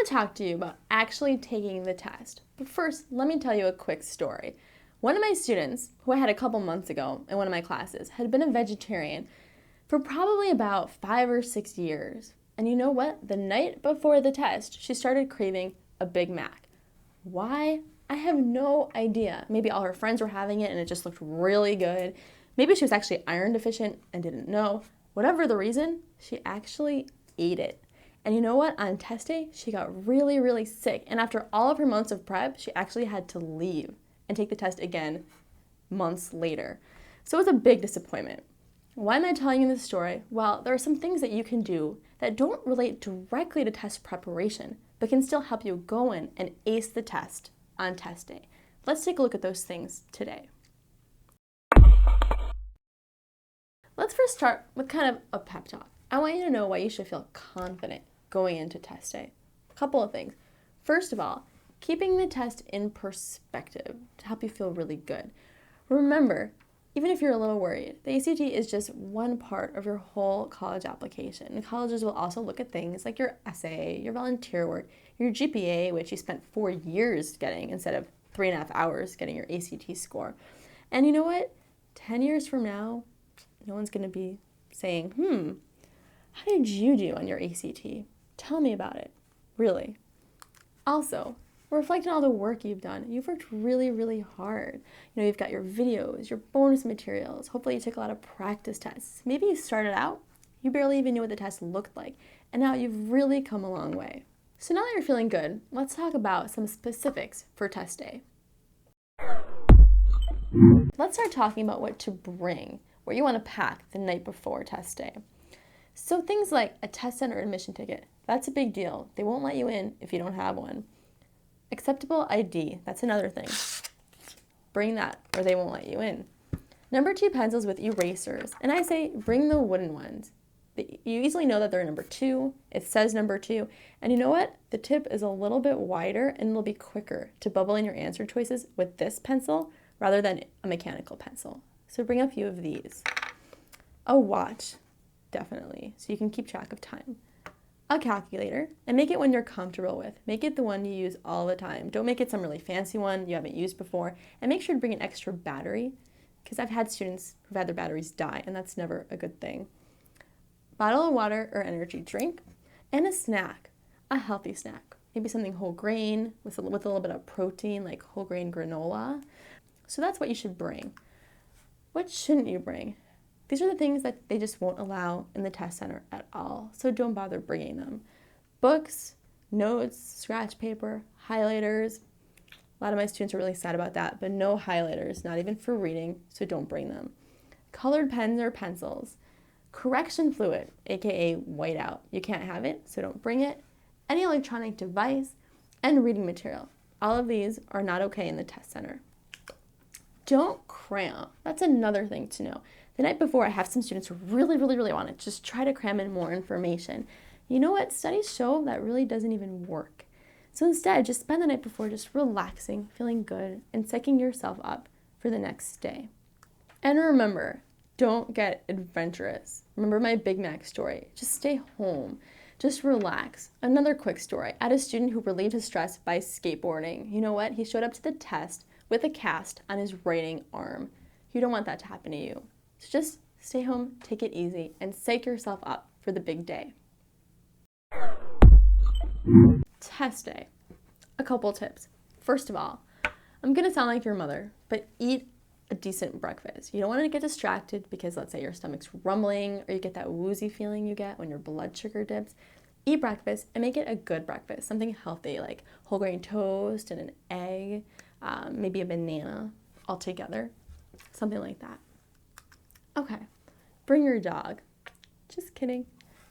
to talk to you about actually taking the test. But first, let me tell you a quick story. One of my students, who I had a couple months ago in one of my classes, had been a vegetarian for probably about 5 or 6 years. And you know what? The night before the test, she started craving a Big Mac. Why? I have no idea. Maybe all her friends were having it and it just looked really good. Maybe she was actually iron deficient and didn't know. Whatever the reason, she actually ate it. And you know what? On test day, she got really, really sick. And after all of her months of prep, she actually had to leave and take the test again months later. So it was a big disappointment. Why am I telling you this story? Well, there are some things that you can do that don't relate directly to test preparation, but can still help you go in and ace the test on test day. Let's take a look at those things today. Let's first start with kind of a pep talk. I want you to know why you should feel confident going into test day. A couple of things. First of all, keeping the test in perspective to help you feel really good. Remember, even if you're a little worried, the ACT is just one part of your whole college application. And colleges will also look at things like your essay, your volunteer work, your GPA, which you spent 4 years getting instead of 3.5 hours getting your ACT score. And you know what? 10 years from now, no one's going to be saying, how did you do on your ACT? Tell me about it. Really. Also, reflect on all the work you've done. You've worked really, really hard. You've got your videos, your bonus materials. Hopefully you took a lot of practice tests. Maybe you started out, you barely even knew what the test looked like, and now you've really come a long way. So now that you're feeling good, let's talk about some specifics for test day. Let's start talking about what to bring, what you want to pack the night before test day. So things like a test center admission ticket, that's a big deal. They won't let you in if you don't have one. Acceptable ID, that's another thing. Bring that or they won't let you in. Number 2 pencils with erasers, and I say bring the wooden ones. You easily know that they're number 2, it says number 2, and you know what? The tip is a little bit wider and it'll be quicker to bubble in your answer choices with this pencil rather than a mechanical pencil. So bring a few of these. A watch, definitely, so you can keep track of time. A calculator, and make it one you're comfortable with. Make it the one you use all the time. Don't make it some really fancy one you haven't used before, and make sure to bring an extra battery, because I've had students who've had their batteries die, and that's never a good thing. Bottle of water or energy drink, and a snack, a healthy snack. Maybe something whole grain with a little bit of protein, like whole grain granola. So that's what you should bring. What shouldn't you bring? These are the things that they just won't allow in the test center at all, so don't bother bringing them. Books, notes, scratch paper, highlighters. A lot of my students are really sad about that, but no highlighters, not even for reading, so don't bring them. Colored pens or pencils. Correction fluid, aka whiteout. You can't have it, so don't bring it. Any electronic device, and reading material. All of these are not okay in the test center. Don't cram. That's another thing to know. The night before, I have some students who really want to just try to cram in more information. You know what? Studies show that really doesn't even work. So instead, just spend the night before just relaxing, feeling good, and psyching yourself up for the next day. And remember, don't get adventurous. Remember my Big Mac story. Just stay home. Just relax. Another quick story. I had a student who relieved his stress by skateboarding. You know what? He showed up to the test with a cast on his writing arm. You don't want that to happen to you. So just stay home, take it easy, and psych yourself up for the big day. Test day. A couple tips. First of all, I'm going to sound like your mother, but eat a decent breakfast. You don't want to get distracted because let's say your stomach's rumbling or you get that woozy feeling you get when your blood sugar dips. Eat breakfast and make it a good breakfast, something healthy like whole grain toast and an egg, maybe a banana all together, something like that. Okay, bring your dog. Just kidding.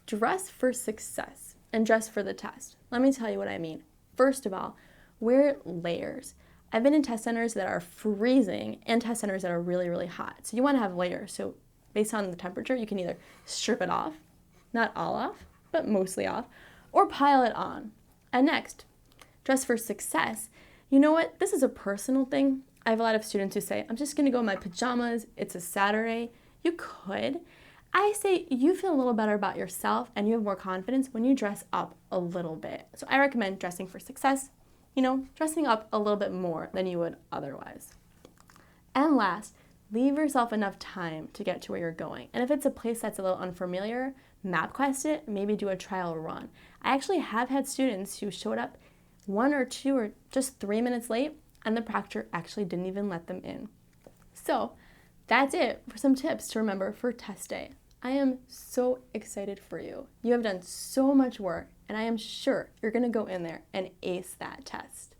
Dress for success and dress for the test. Let me tell you what I mean. First of all, wear layers. I've been in test centers that are freezing and test centers that are really hot. So you want to have layers. So based on the temperature, you can either strip it off, not all off, but mostly off, or pile it on. And next, dress for success. You know what? This is a personal thing. I have a lot of students who say, I'm just going to go in my pajamas. It's a Saturday. You could. I say you feel a little better about yourself and you have more confidence when you dress up a a little bit. So I recommend dressing for success, dressing up a little bit more than you would otherwise. And last, leave yourself enough time to get to where you're going. And if it's a place that's a little unfamiliar, MapQuest it, maybe do a trial run. I actually have had students who showed up 1 or 2 or just 3 minutes late, and the proctor actually didn't even let them in. So that's it for some tips to remember for test day. I am so excited for you. You have done so much work, and I am sure you're going to go in there and ace that test.